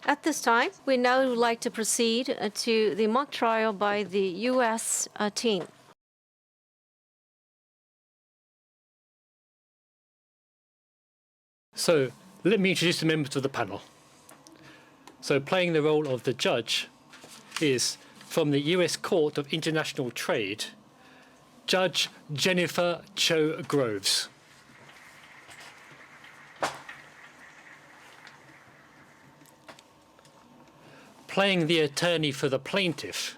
At this time, we now would like to proceed to the mock trial by the U.S. Team. So let me introduce the members of the panel. So playing the role of the judge is, from the U.S. Court of International Trade, Judge Jennifer Cho Groves. Playing the attorney for the plaintiff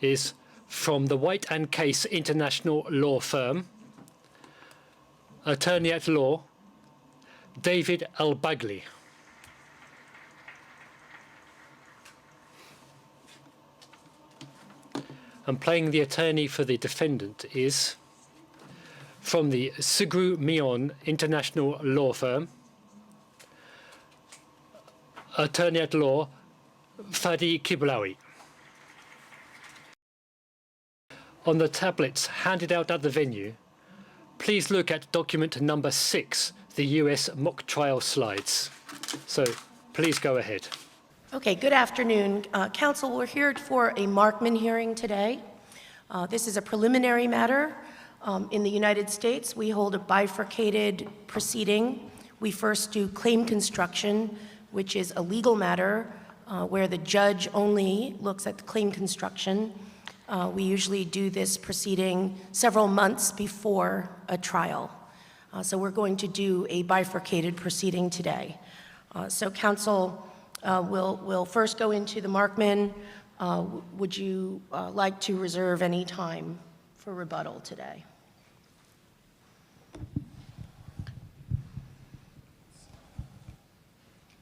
is, from the White & Case International Law Firm, Attorney at Law, David Al-Bagli. And playing the attorney for the defendant is, from the Sugru Mion International Law Firm, Attorney at Law, Fadi Kiblawi. On the tablets handed out at the venue, please look at document number 6, the US mock trial slides. So please go ahead. Okay, good afternoon. Council, we're here for a Markman hearing today. This is a preliminary matter. In the United States, we hold a bifurcated proceeding. We first do claim construction, which is a legal matter where the judge only looks at the claim construction. We usually do this proceeding several months before a trial. So we're going to do a bifurcated proceeding today. So Council will first go into the Markman. Would you like to reserve any time for rebuttal today?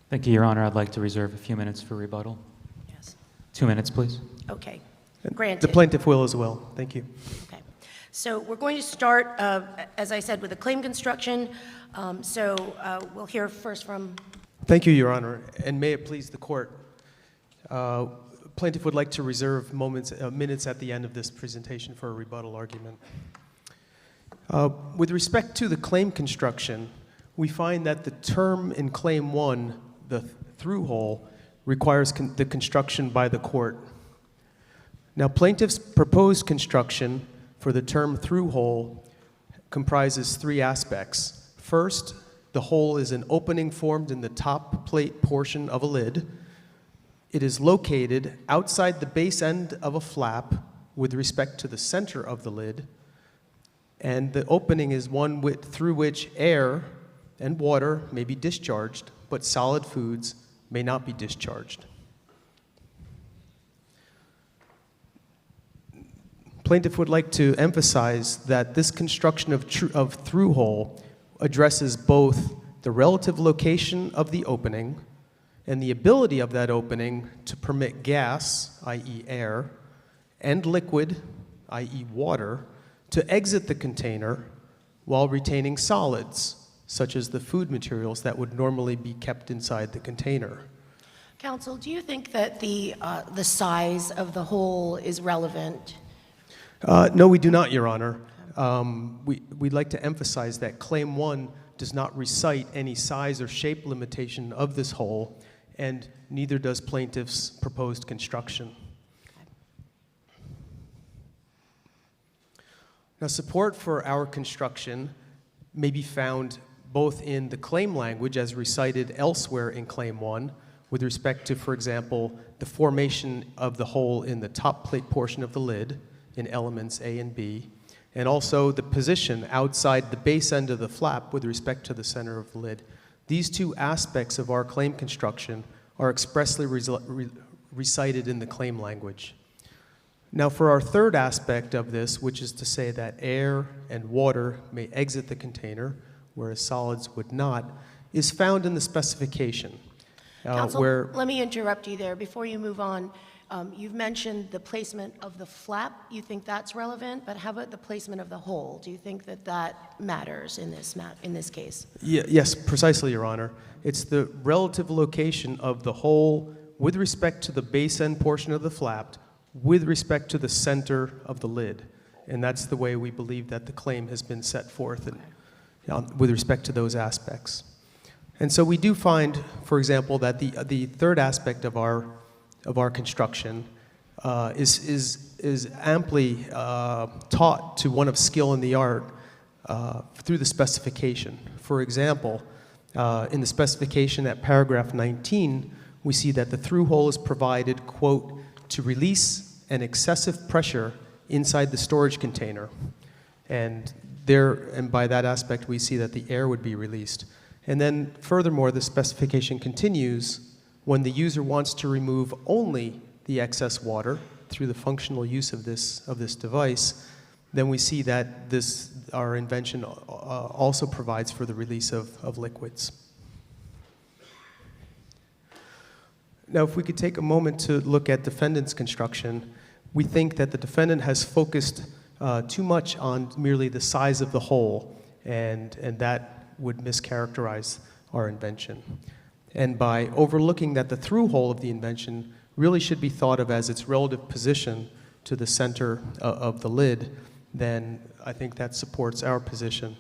Thank you, Your Honor. I'd like to reserve a few minutes for rebuttal. Yes. 2 minutes, please. Okay. Granted. The plaintiff will as well. Thank you. Okay. So we're going to start, as I said, with the claim construction. We'll hear first from... Thank you, Your Honor, and may it please the court. Plaintiff would like to reserve minutes at the end of this presentation for a rebuttal argument. With respect to the claim construction, we find that the term in Claim 1, the through hole, requires the construction by the court. Now, plaintiff's proposed construction for the term through hole comprises 3 aspects. First, the hole is an opening formed in the top plate portion of a lid. It is located outside the base end of a flap with respect to the center of the lid, and the opening is one through which air and water may be discharged, but solid foods may not be discharged. Plaintiff would like to emphasize that this construction of through hole addresses both the relative location of the opening and the ability of that opening to permit gas, i.e. air, and liquid, i.e. water, to exit the container while retaining solids, such as the food materials that would normally be kept inside the container. Counsel, do you think that the size of the hole is relevant? No, we do not, Your Honor. We'd like to emphasize that Claim 1 does not recite any size or shape limitation of this hole, and neither does plaintiff's proposed construction. Now, support for our construction may be found both in the claim language as recited elsewhere in Claim 1 with respect to, for example, the formation of the hole in the top plate portion of the lid in elements A and B, and also the position outside the base end of the flap with respect to the center of the lid. These 2 aspects of our claim construction are expressly recited in the claim language. Now, for our third aspect of this, which is to say that air and water may exit the container, whereas solids would not, is found in the specification. Counsel, let me interrupt you there. Before you move on, you've mentioned the placement of the flap. You think that's relevant, but how about the placement of the hole? Do you think that that matters in this case? Yes, precisely, Your Honor. It's the relative location of the hole with respect to the base end portion of the flap, with respect to the center of the lid. And that's the way we believe that the claim has been set forth with respect to those aspects. And so we do find, for example, that the third aspect of our construction is amply taught to one of skill in the art through the specification. For example, in the specification at paragraph 19, we see that the through hole is provided, quote, to release an excessive pressure inside the storage container. And by that aspect, we see that the air would be released. And then furthermore, the specification continues, when the user wants to remove only the excess water through the functional use of this device, then we see that our invention also provides for the release of liquids. Now, if we could take a moment to look at defendant's construction, we think that the defendant has focused too much on merely the size of the hole, and that would mischaracterize our invention. And by overlooking that the through hole of the invention really should be thought of as its relative position to the center of the lid, then I think that supports our position.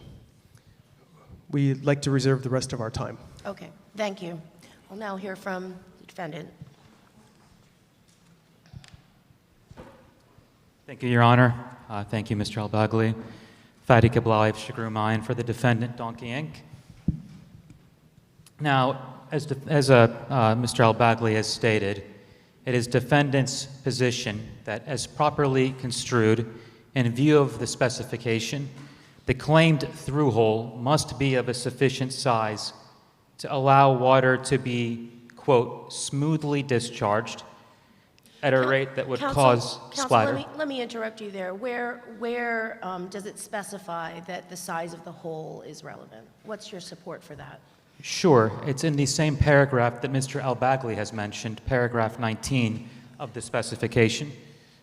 We'd like to reserve the rest of our time. Okay, thank you. We'll now hear from the defendant. Thank you, Your Honor. Thank you, Mr. Al-Bagli. Fadi Kablawi of Shagru Mine for the defendant, Donkey Inc. Now, as Mr. Al-Bagli has stated, it is defendant's position that as properly construed in view of the specification, the claimed through hole must be of a sufficient size to allow water to be, quote, smoothly discharged at a rate that would cause splatter. Counsel, let me interrupt you there. Where does it specify that the size of the hole is relevant? What's your support for that? Sure. It's in the same paragraph that Mr. Al-Bagli has mentioned, paragraph 19 of the specification.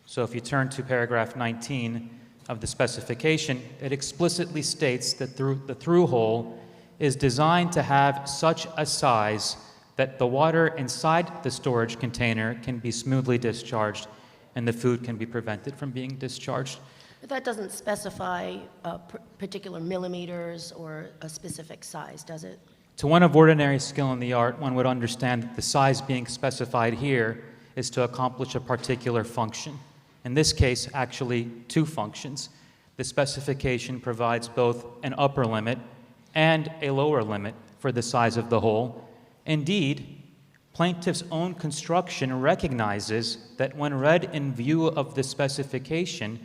So if you turn to paragraph 19 of the specification, it explicitly states that the through hole is designed to have such a size that the water inside the storage container can be smoothly discharged and the food can be prevented from being discharged. But that doesn't specify particular millimeters or a specific size, does it? To one of ordinary skill in the art, one would understand that the size being specified here is to accomplish a particular function. In this case, actually, two functions. The specification provides both an upper limit and a lower limit for the size of the hole. Indeed, plaintiff's own construction recognizes that when read in view of the specification,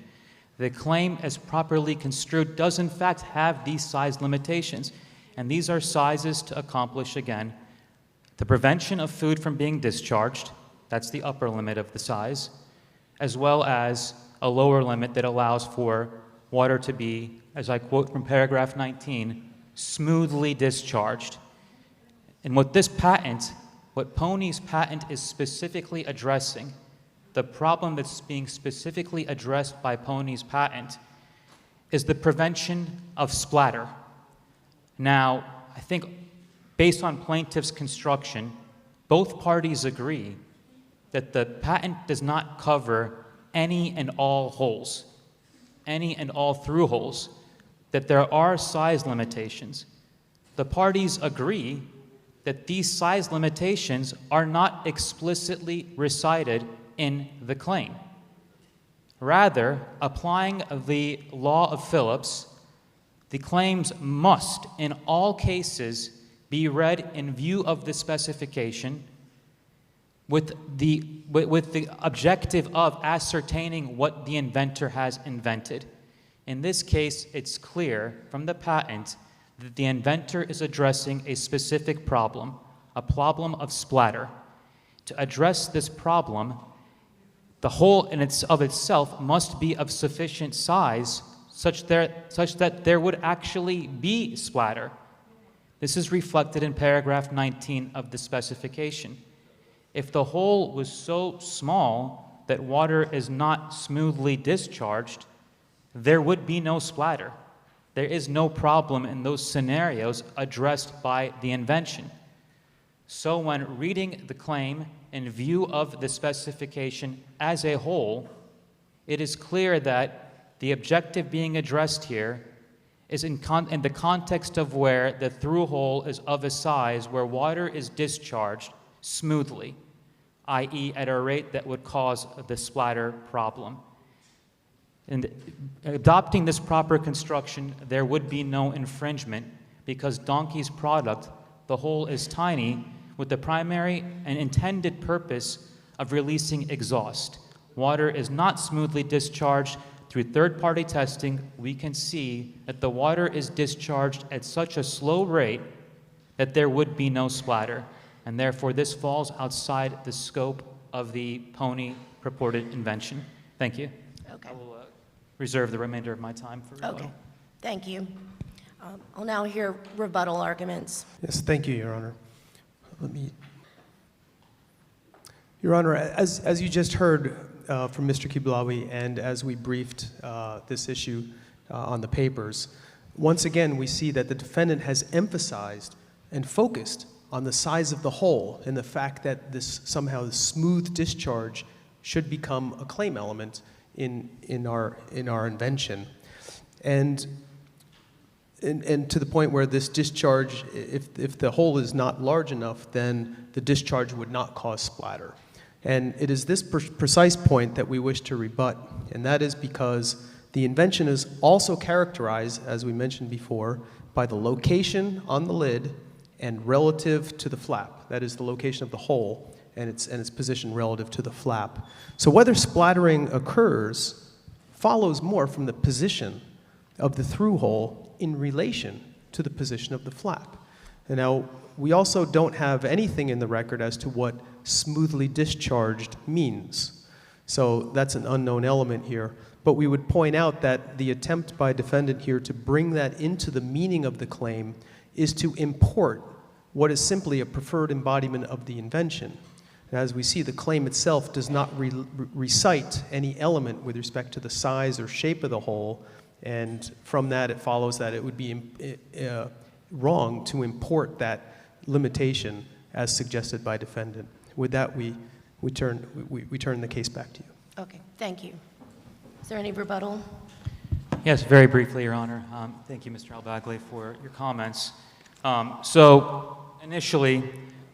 the claim as properly construed does in fact have these size limitations. And these are sizes to accomplish, again, the prevention of food from being discharged, that's the upper limit of the size, as well as a lower limit that allows for water to be, as I quote from paragraph 19, smoothly discharged. And what Pony's patent is specifically addressing, the problem that's being specifically addressed by Pony's patent, is the prevention of splatter. Now, I think based on plaintiff's construction, both parties agree that the patent does not cover any and all holes, any and all through holes, that there are size limitations. The parties agree that these size limitations are not explicitly recited in the claim. Rather, applying the law of Phillips, the claims must, in all cases, be read in view of the specification with the objective of ascertaining what the inventor has invented. In this case, it's clear from the patent that the inventor is addressing a specific problem, a problem of splatter. To address this problem, the hole in of itself must be of sufficient size such that there would actually be splatter. This is reflected in paragraph 19 of the specification. If the hole was so small that water is not smoothly discharged, there would be no splatter. There is no problem in those scenarios addressed by the invention. So when reading the claim in view of the specification as a whole, it is clear that the objective being addressed here is in the context of where the through hole is of a size where water is discharged smoothly, i.e. at a rate that would cause the splatter problem. And adopting this proper construction, there would be no infringement because Donkey's product, the hole is tiny, with the primary and intended purpose of releasing exhaust. Water is not smoothly discharged. Through third-party testing, we can see that the water is discharged at such a slow rate that there would be no splatter, and therefore this falls outside the scope of the pony purported invention. Thank you. Okay. I will reserve the remainder of my time for rebuttal. Okay, thank you. I'll now hear rebuttal arguments. Yes, thank you, Your Honor. Your Honor, as you just heard from Mr. Kiblawi, and as we briefed this issue on the papers, once again we see that the defendant has emphasized and focused on the size of the hole and the fact that this somehow the smooth discharge should become a claim element in our invention, and to the point where this discharge, if the hole is not large enough, then the discharge would not cause splatter. And it is this precise point that we wish to rebut, and that is because the invention is also characterized, as we mentioned before, by the location on the lid and relative to the flap. That is the location of the hole and its position relative to the flap. So whether splattering occurs follows more from the position of the through hole in relation to the position of the flap. And now, we also don't have anything in the record as to what smoothly discharged means. So that's an unknown element here. But we would point out that the attempt by defendant here to bring that into the meaning of the claim is to import what is simply a preferred embodiment of the invention. And as we see, the claim itself does not recite any element with respect to the size or shape of the hole, and from that it follows that it would be wrong to import that limitation as suggested by defendant. With that, we turn the case back to you. Okay, thank you. Is there any rebuttal? Yes, very briefly, Your Honor. Thank you, Mr. Al-Bagli, for your comments. So initially,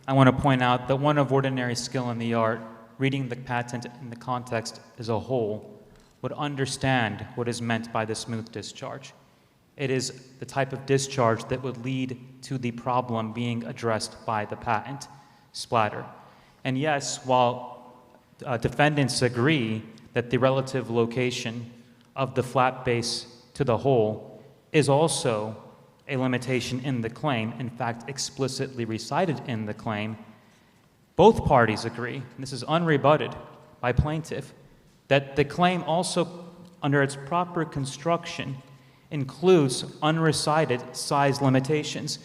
I want to point out that one of ordinary skill in the art, reading the patent in the context as a whole, would understand what is meant by the smooth discharge. It is the type of discharge that would lead to the problem being addressed by the patent, splatter. And yes, while defendants agree that the relative location of the flap base to the hole is also a limitation in the claim, in fact explicitly recited in the claim, both parties agree, and this is unrebutted by plaintiff, that the claim also, under its proper construction, includes unrecited size limitations.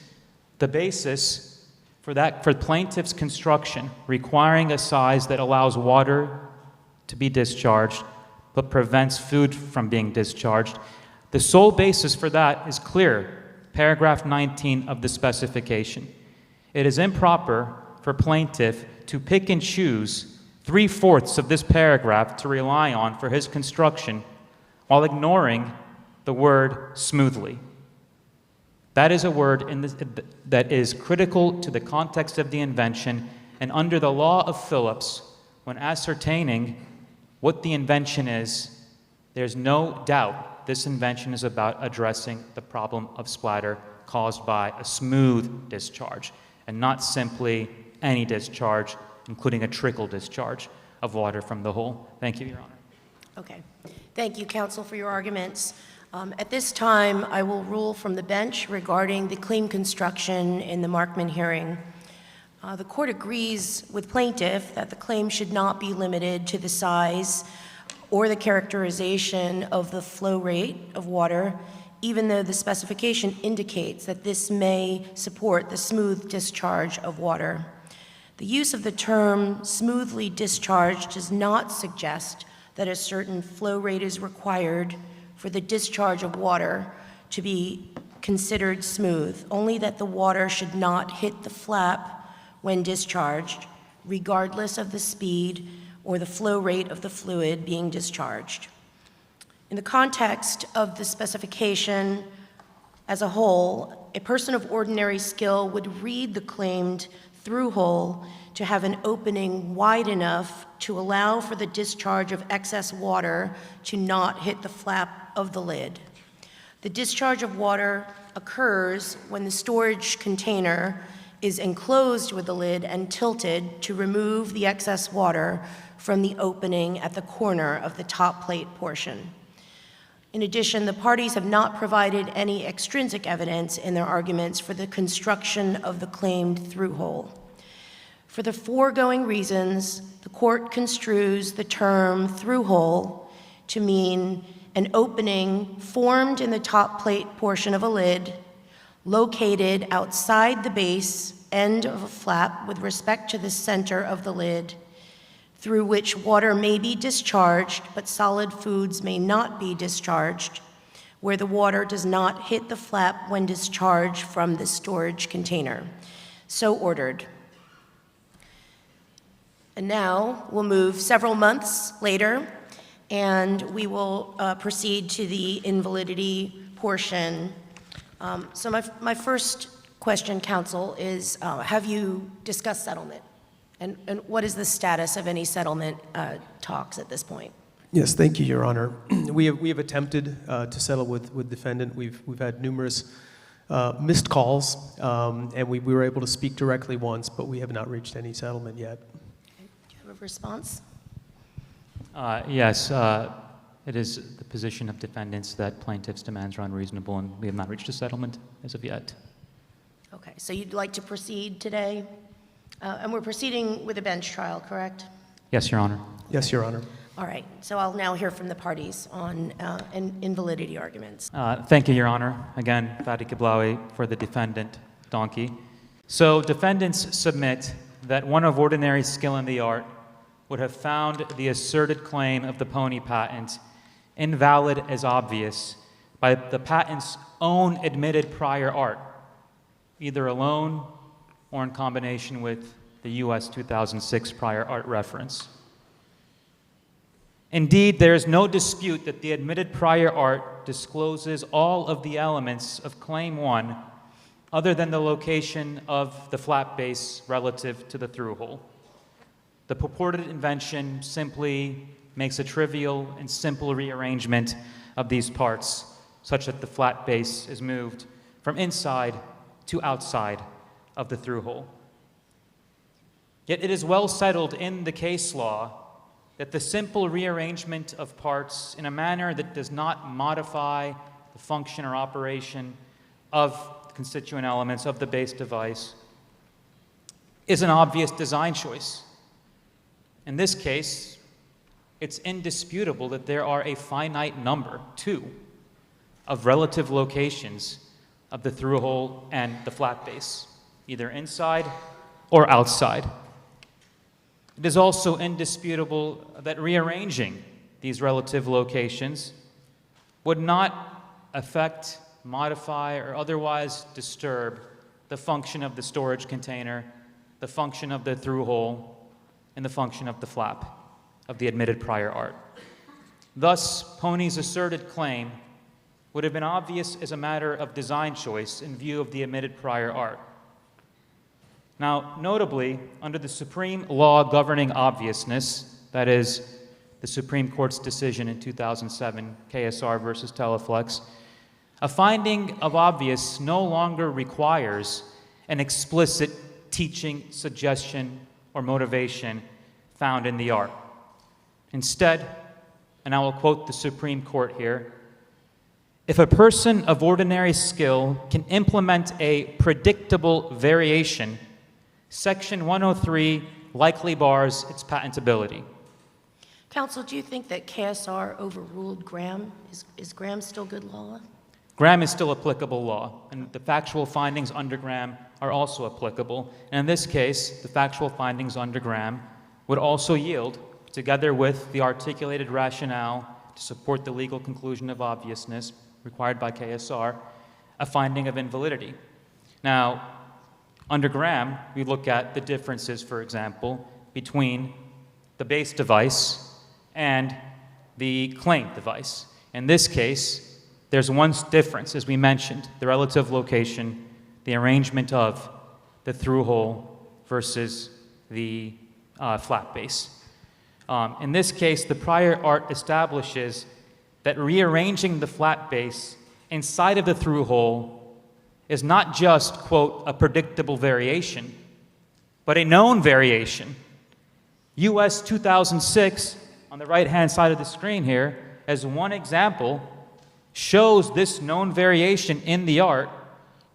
The basis for that, for plaintiff's construction, requiring a size that allows water to be discharged but prevents food from being discharged, the sole basis for that is clear, paragraph 19 of the specification. It is improper for plaintiff to pick and choose 3/4 of this paragraph to rely on for his construction while ignoring the word smoothly. That is a word that is critical to the context of the invention, and under the law of Phillips, when ascertaining what the invention is, there's no doubt this invention is about addressing the problem of splatter caused by a smooth discharge, and not simply any discharge, including a trickle discharge of water from the hole. Thank you, Your Honor. Okay. Thank you, counsel, for your arguments. At this time, I will rule from the bench regarding the claim construction in the Markman hearing. The court agrees with plaintiff that the claim should not be limited to the size or the characterization of the flow rate of water, even though the specification indicates that this may support the smooth discharge of water. The use of the term smoothly discharged does not suggest that a certain flow rate is required for the discharge of water to be considered smooth, only that the water should not hit the flap when discharged, regardless of the speed or the flow rate of the fluid being discharged. In the context of the specification, As a whole, a person of ordinary skill would read the claimed through hole to have an opening wide enough to allow for the discharge of excess water to not hit the flap of the lid. The discharge of water occurs when the storage container is enclosed with the lid and tilted to remove the excess water from the opening at the corner of the top plate portion. In addition, the parties have not provided any extrinsic evidence in their arguments for the construction of the claimed through hole. For the foregoing reasons, the court construes the term through hole to mean an opening formed in the top plate portion of a lid, located outside the base end of a flap with respect to the center of the lid, through which water may be discharged, but solid foods may not be discharged, where the water does not hit the flap when discharged from the storage container. So ordered. And now we'll move several months later, and we will proceed to the invalidity portion. So my first question, counsel, is have you discussed settlement? And what is the status of any settlement talks at this point? Yes, thank you, Your Honor. We have attempted to settle with defendant. We've had numerous missed calls, and we were able to speak directly once, but we have not reached any settlement yet. Do you have a response? Yes, it is the position of defendants that plaintiff's demands are unreasonable, and we have not reached a settlement as of yet. Okay, so you'd like to proceed today? And we're proceeding with a bench trial, correct? Yes, Your Honor. Yes, Your Honor. All right, so I'll now hear from the parties on invalidity arguments. Thank you, Your Honor. Again, Fadi Kiblawi for the defendant, Donkey. So defendants submit that one of ordinary skill in the art would have found the asserted claim of the pony patent invalid as obvious by the patent's own admitted prior art, either alone or in combination with the US 2006 prior art reference. Indeed, there is no dispute that the admitted prior art discloses all of the elements of Claim 1 other than the location of the flap base relative to the through hole. The purported invention simply makes a trivial and simple rearrangement of these parts such that the flat base is moved from inside to outside of the through hole. Yet it is well settled in the case law that the simple rearrangement of parts in a manner that does not modify the function or operation of the constituent elements of the base device is an obvious design choice. In this case, it's indisputable that there are a finite number, 2, of relative locations of the through hole and the flat base, either inside or outside. It is also indisputable that rearranging these relative locations would not affect, modify, or otherwise disturb the function of the storage container, the function of the through hole, and the function of the flap of the admitted prior art. Thus, Pony's asserted claim would have been obvious as a matter of design choice in view of the admitted prior art. Now, notably, under the supreme law governing obviousness, that is, the Supreme Court's decision in 2007, KSR versus Teleflex, a finding of obvious no longer requires an explicit teaching, suggestion, or motivation found in the art. Instead, and I will quote the Supreme Court here, if a person of ordinary skill can implement a predictable variation, Section 103 likely bars its patentability. Counsel, do you think that KSR overruled Graham? Is Graham still good law? Graham is still applicable law, and the factual findings under Graham are also applicable. And in this case, the factual findings under Graham would also yield, together with the articulated rationale to support the legal conclusion of obviousness required by KSR, a finding of invalidity. Now, under Graham, we look at the differences, for example, between the base device and the claimed device. In this case, There's one difference, as we mentioned, the relative location, the arrangement of the through hole versus the flat base. In this case, the prior art establishes that rearranging the flat base inside of the through hole is not just, quote, a predictable variation, but a known variation. US 2006, on the right-hand side of the screen here, as one example, shows this known variation in the art,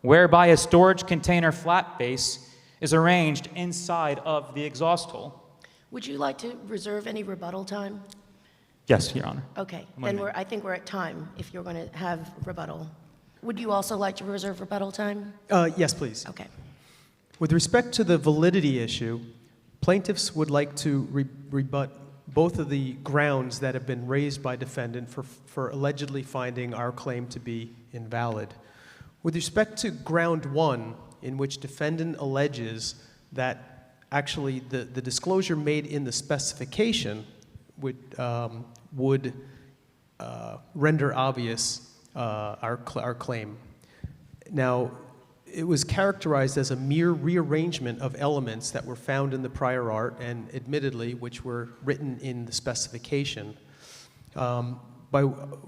whereby a storage container flat base is arranged inside of the exhaust hole. Would you like to reserve any rebuttal time? Yes, Your Honor. Okay, 1 then minute. I think we're at time if you're going to have rebuttal. Would you also like to reserve rebuttal time? Yes, please. Okay. With respect to the validity issue, plaintiffs would like to rebut both of the grounds that have been raised by defendant for allegedly finding our claim to be invalid. With respect to ground one, in which defendant alleges that actually the disclosure made in the specification would render obvious our claim. Now, it was characterized as a mere rearrangement of elements that were found in the prior art and admittedly which were written in the specification.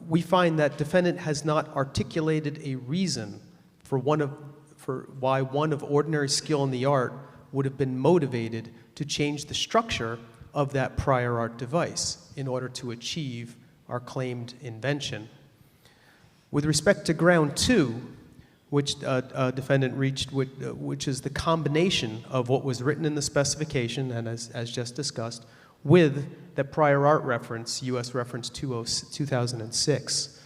We find that defendant has not articulated a reason for why one of ordinary skill in the art would have been motivated to change the structure of that prior art device in order to achieve our claimed invention. With respect to ground two, which defendant reached, which is the combination of what was written in the specification and as just discussed, with the prior art reference, US reference 2006.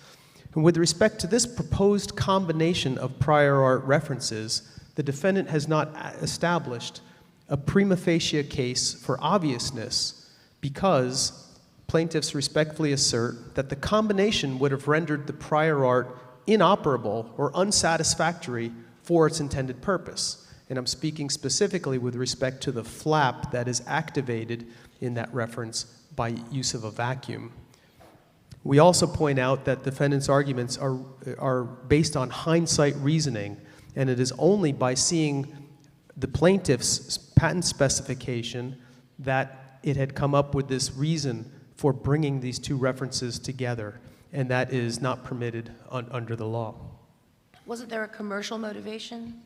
And with respect to this proposed combination of prior art references, the defendant has not established a prima facie case for obviousness because plaintiffs respectfully assert that the combination would have rendered the prior art inoperable or unsatisfactory for its intended purpose. And I'm speaking specifically with respect to the flap that is activated in that reference by use of a vacuum. We also point out that defendants' arguments are based on hindsight reasoning, and it is only by seeing the plaintiff's patent specification that it had come up with this reason for bringing these two references together, and that is not permitted under the law. Wasn't there a commercial motivation?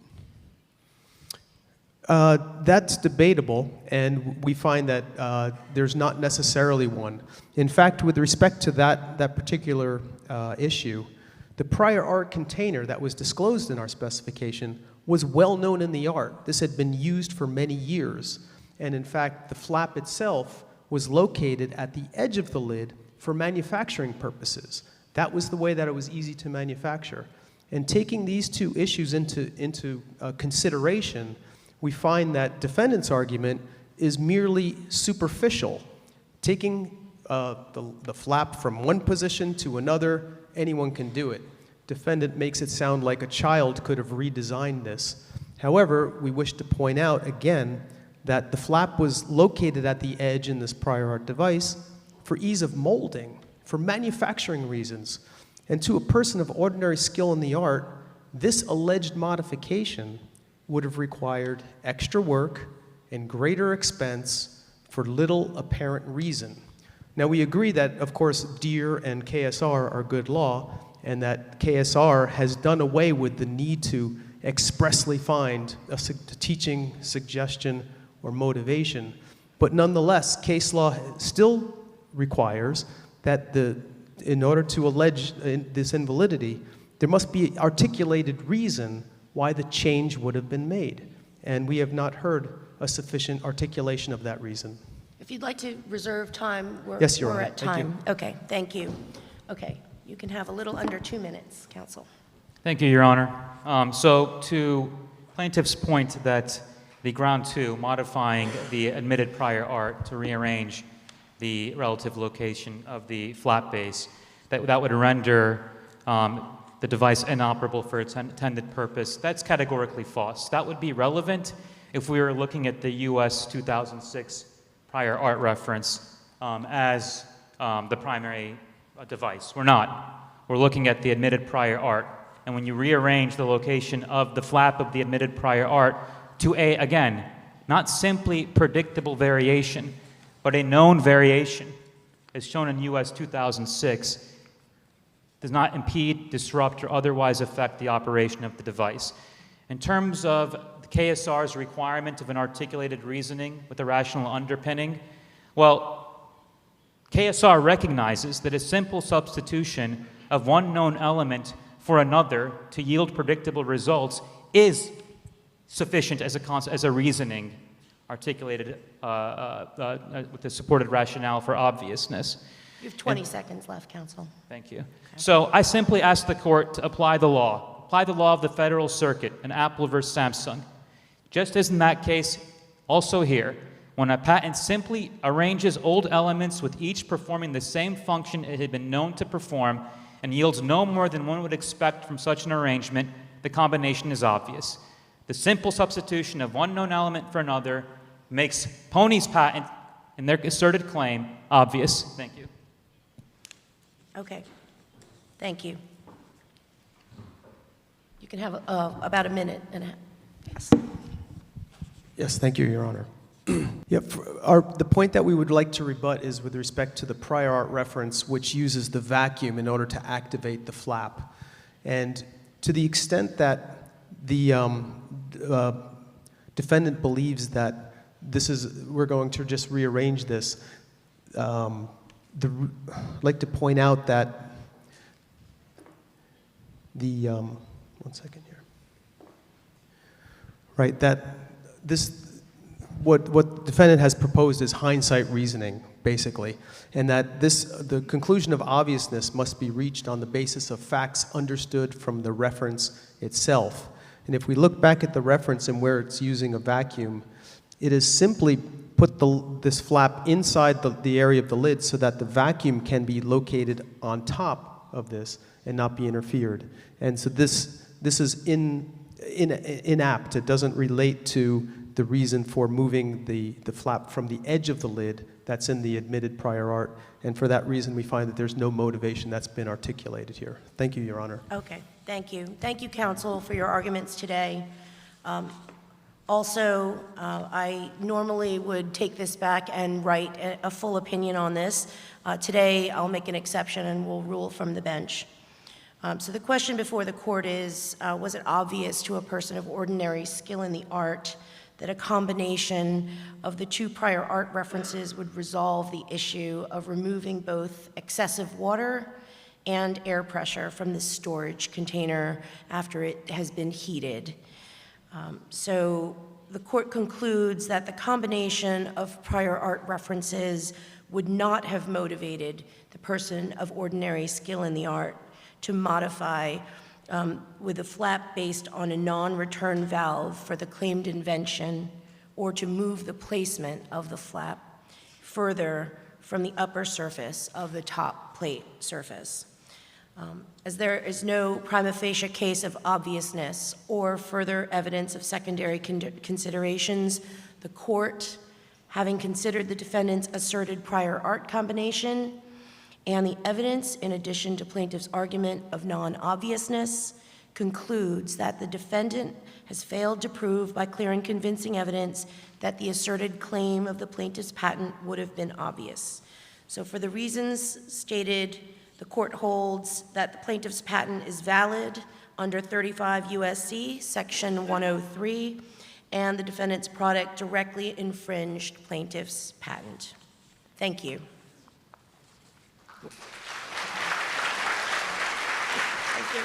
That's debatable, and we find that there's not necessarily one. In fact, with respect to that particular issue, the prior art container that was disclosed in our specification was well known in the art. This had been used for many years, and in fact, the flap itself was located at the edge of the lid for manufacturing purposes. That was the way that it was easy to manufacture. And taking these two issues into consideration, we find that defendant's argument is merely superficial. Taking the flap from one position to another, anyone can do it. Defendant makes it sound like a child could have redesigned this. However, we wish to point out again that the flap was located at the edge in this prior art device for ease of molding, for manufacturing reasons. And to a person of ordinary skill in the art, this alleged modification would have required extra work and greater expense for little apparent reason. Now, we agree that, of course, Deere and KSR are good law, and that KSR has done away with the need to expressly find a teaching, suggestion, or motivation. But nonetheless, case law still requires that in order to allege this invalidity, there must be articulated reason why the change would have been made. And we have not heard a sufficient articulation of that reason. If you'd like to reserve time, Yes, Your we're Honor. at Thank you. time. Okay, thank you. Okay, you can have a little under 2 minutes, counsel. Thank you, Your Honor. So to plaintiff's point that the ground two, modifying the admitted prior art to rearrange the relative location of the flat base, that would render the device inoperable for its intended purpose, that's categorically false. That would be relevant if we were looking at the US 2006 prior art reference as the primary device. We're not. we're looking at the admitted prior art. And when you rearrange the location of the flap of the admitted prior art to a, again, not simply predictable variation, but a known variation, as shown in US 2006, does not impede, disrupt, or otherwise affect the operation of the device. In terms of the KSR's requirement of an articulated reasoning with a rational underpinning, well, KSR recognizes that a simple substitution of one known element for another to yield predictable results is sufficient as a reasoning articulated with the supported rationale for obviousness. You have 20 seconds left, counsel. Thank you. So I simply ask the court to apply the law of the Federal Circuit in Apple versus Samsung. Just as in that case, also here, when a patent simply arranges old elements with each performing the same function it had been known to perform and yields no more than one would expect from such an arrangement, the combination is obvious. The simple substitution of one known element for another makes Pony's patent and their asserted claim obvious. Thank you. Okay. Thank you. You can have about a minute and a half. Yes. Yes, thank you, Your Honor. The point that we would like to rebut is with respect to the prior art reference, which uses the vacuum in order to activate the flap. And to the extent that the defendant believes that we're going to just rearrange this, I'd like to point out that one second here. Right, that what the defendant has proposed is hindsight reasoning, basically, and that the conclusion of obviousness must be reached on the basis of facts understood from the reference itself. And if we look back at the reference and where it's using a vacuum, it is simply put this flap inside the area of the lid so that the vacuum can be located on top of this and not be interfered. And so this is inapt. It doesn't relate to the reason for moving the flap from the edge of the lid that's in the admitted prior art. And for that reason, we find that there's no motivation that's been articulated here. Thank you, Your Honor. Okay, thank you. Thank you, counsel, for your arguments today. Also, I normally would take this back and write a full opinion on this. Today, I'll make an exception and we'll rule from the bench. So the question before the court is, was it obvious to a person of ordinary skill in the art that a combination of the two prior art references would resolve the issue of removing both excessive water and air pressure from the storage container after it has been heated? So the court concludes that the combination of prior art references would not have motivated the person of ordinary skill in the art to modify with a flap based on a non-return valve for the claimed invention, or to move the placement of the flap further from the upper surface of the top plate surface. As there is no prima facie case of obviousness or further evidence of secondary considerations, the court, having considered the defendant's asserted prior art combination and the evidence in addition to plaintiff's argument of non-obviousness, concludes that the defendant has failed to prove by clear and convincing evidence that the asserted claim of the plaintiff's patent would have been obvious. So for the reasons stated, the court holds that the plaintiff's patent is valid under 35 U.S.C. section 103, and the defendant's product directly infringed plaintiff's patent. Thank you. Thank you.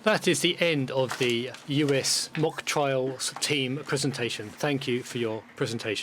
That is the end of the US mock trials team presentation. Thank you for your presentation.